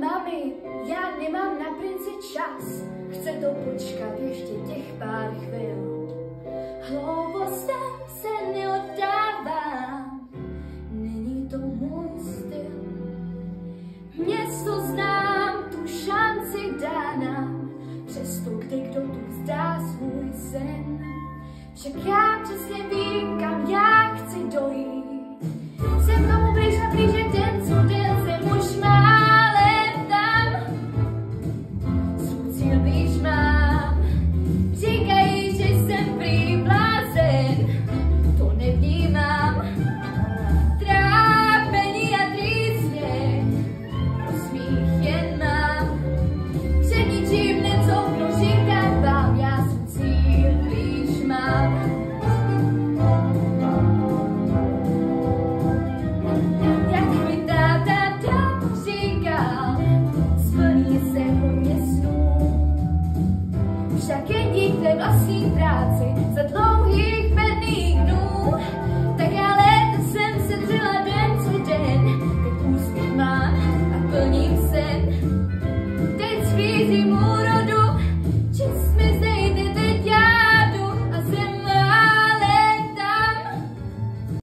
mami, já nemám na princi čas, chce to počkat ještě těch pár chvil. Hloubostem se neoddávám, není to můj styl. Město znám, tu šanci dá nám, přesto kdo tu vzdá svůj sen. Však já přesně vím, kam já chci dojít. Jsem tomu blíž a blíže den co den, jsem už málem tam. Svůj cíl blíž mám, říkají, že jsem prý blázen, to nevnímám. Trápení a trýsně, smích jen mám. Před ničím necouvnu, říkám vám, já svůj cíl blíž mám. Jak mi táta říkal, splní se hodně snů. Však jen dík té vlastní práci za dlouhých bedných dnů